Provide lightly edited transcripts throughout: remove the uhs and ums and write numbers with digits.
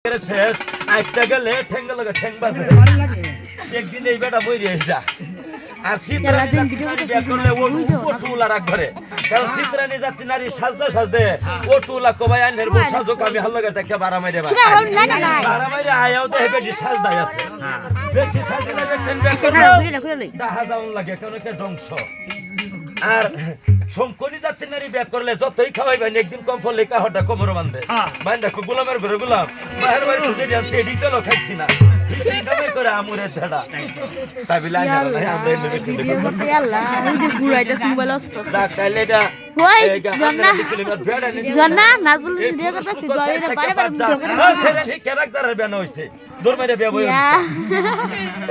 শেষ আইটা গেলে ঠেঙ্গ লাগে ঠেং বাজে একদিন এই বেটা বই রয়েছে আর চিত্রানি বিয়ে করলে ও টুলা রাখ ঘরে কারণ চিত্রানি জাতি নারী সাজদে সাজদে ও টুলা কবাই আইনের বউ সাজুক আমি হাল লাগে একটা বারা মাইরে বারা মাইরে আয়াও তো বেশি সাজদাই আছে বেশি সাজদে ঠেং বিয়ে করলে তাহা যাওন লাগে কারণ একটা ধ্বংস আর শঙ্করী জাতির নারী বিয়ে করলে যতই খাওয়াইবেন একদিন কম ফলে কাহটা কোমর বান্ধে বান্ধে গোলামের ঘরে গোলাম বাহির বাড়ি খুঁজে যাচ্ছে এটি চলো খাইছি না করে আমুরের ধাড়া তাই বিলে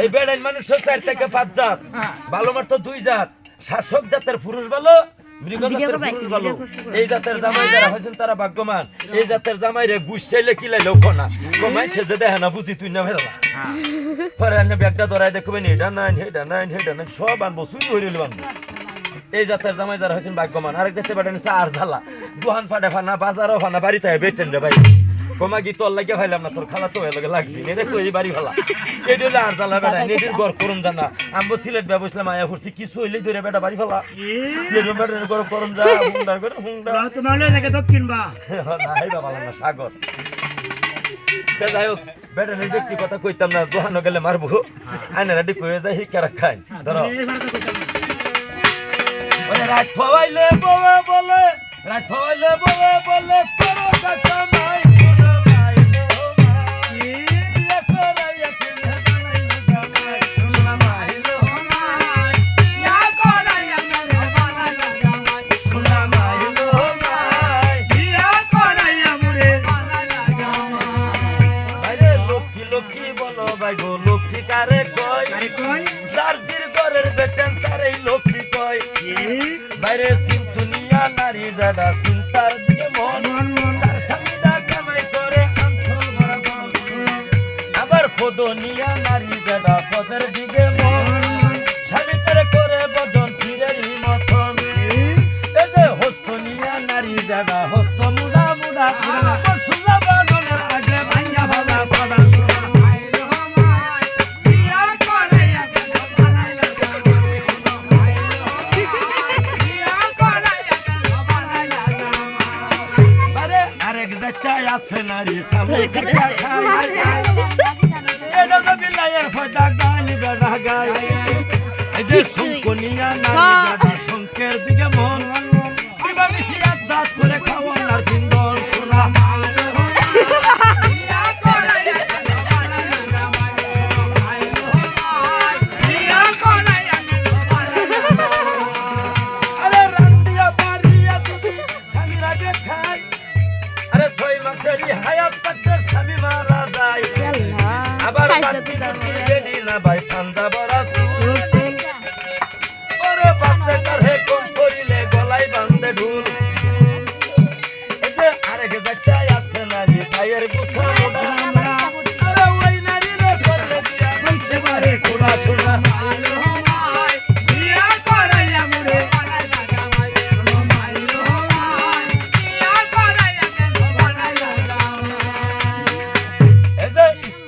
এই বেড়াইন মানুষ 4 থেকে 5 জাত ভালো মাত্র 2 জাত শাসক জাতের পুরুষ ভালো মৃগ জাতের পুরুষ ভালো এই জাতের জামাই যারা হয়েছেন তারা ভাগ্যবান এই জাতের জামাই রে বুঝাইলে কিলাইলেও খনা কমাই সেজে দেখে না বুঝি তুই না ফেরলা পরে আনে ব্যাগটা ধরাই দেখবেন এটা নাই হেটা নাই হেটা নাই সব আনবো চুরি হইলে আনবো এই জাতের জামাই যারা হয়েছেন ভাগ্যবান আরেক জাতের বেটা নিচ্ছে আর ঝালা দোহান ফাটে ফানা বাজারও ফানা বাড়িতে বেটেন রে ভাই কমা গি তোর লাগে ভাইলাম না তোর খালা তো লাগে লাগছি নে দেখো এই বাড়ি ভালা এডি হলে আর জ্বালা বেটা নেডির ঘর করুম জানা আমবো সিলেট বে বসলাম আয়া করছি কিছু হইলে ধরে বেটা বাড়ি ফেলা এরম বেটার ঘর করুম যা হুন্ডার করে হুন্ডা তোমার লয় থাকে দক্ষিণ বা না হাই বাবা না সাগর তে যাই হোক বেটা নে ব্যক্তি কথা কইতাম না দোহানো গেলে মারবো আইনা রেডি কইয়ে যাই হিকা রাখাই ধরো ওরে রাত ফাইলে বলে বলে রাত ফাইলে বলে বলে করো কাটা নাই বাইরে সিন দুনিয়া নারী যারা চিন্তার দিকে মন তার স্বামীরা কামাই করে আবার ফদনিয়া নারী যারা পদের দিকে মন স্বামী তারে করে বদন ফিরেরই মতন এই যে হস্তনিয়া নারী যারা হস্ত মুড়া মুড়া শুনলা বাননের আগে ভাইয়া ভালা পালা আছে নারী সামনে দেখা খায় এটা তো বিলায়ের ফটা গালি বেড়া গায় এই যে শঙ্কনিয়া নারী শঙ্কের দিকে মন কিবা বেশি আদাত করে খাওয়ার বিন্দর শোনা হায়াত পাচ্ছে স্বামী মারা যায় আবার রেডি না ভাই ঠান্ডা বড়া ওরে বাপে কারে কোন করিলে গলায় বাঁধে ঢুল এই যে আরেক বাচ্চাই আছে নারী ভাইয়ের গুছা মোড়া আরে ওই নারী রে করলে দিয়া বলতে পারে খোলা শোনা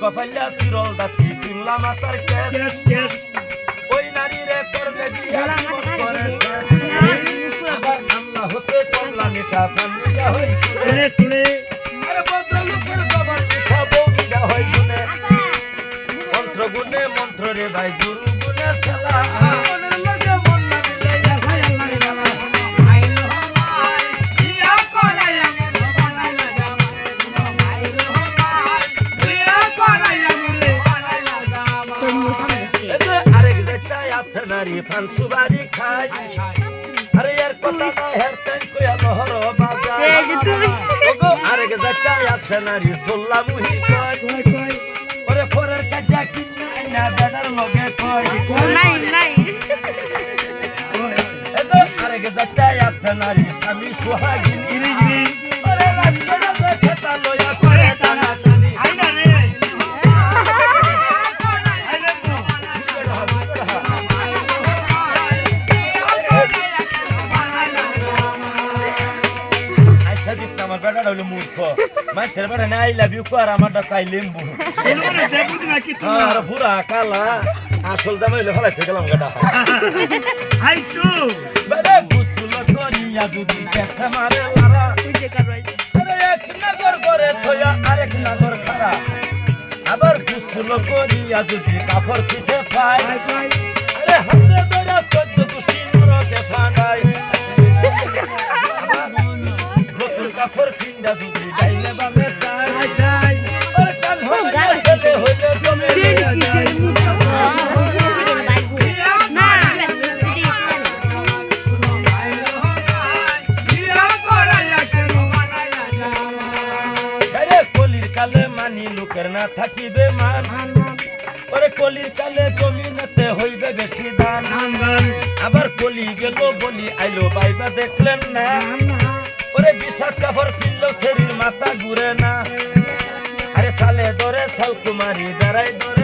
কপাইয়া সিরল দাতি কিনলা মাতার কেস ওই নারী রে করবে দিয়া করে শেষ আবার আল্লাহ হতে কমলা মিঠা ফান্দিয়া হই শুনে শুনে আরে ভদ্র লোকের বাবার মিঠা বউটা হই গুনে মন্ত্র রে ভাই গুরু গুনে খেলা মনের লগে মন না দিলে ভাই আল্লাহ আইলো হাই ইয়া করাই আমি বানাইলা নারী ফান সুবারি খাই আরে এর কথা না হেরতেন কইয়া লহর বাজার ওগো আরেক জায়গায় আছে নারী সোল্লা মুহি কয় ওরে ফরের কাজা কিনা না বেদার লগে কয় নাই নাই এতো আরেক জায়গায় আছে নারী স্বামী সোহাগিনী ওরে রাখতে না খেতা লয়া করে টানা টানি আইনা রে আমার বেটা হলো মূর্খ মানুষের নিজের বেড়া নাই লাভ ইউ কর আমারটা চাই লেম্বু আর বুড়া কালা আসল জামাই হইলে ফেলাইতে গেলাম গাটা হাই টু বেড়ে গুসল করিয়া যদি কেসে মারে লারা আরে এক নগর করে থইয়া আরেক নগর খারা আবার গুসল করিয়া যদি কাপড় পিঠে পায় আরে হাতে ধরে সহ্য দুষ্টি নরকে ফাঁদাই নতুন কাপড় কিনা যদি ডাইলে বামে চাই আরে কাল হইলে হইলে জমে যায় লোকের না থাকিবে মান ওরে কলির কালে জমিনেতে হইবে বেশি দান আবার কলি গেল বলি আইলো বাইবা দেখলেন না ওরে বিষাদ কাপড় কিনলো শরীর মাথা ঘুরে না আরে সালে ধরে সাল কুমারী বেড়াই ধরে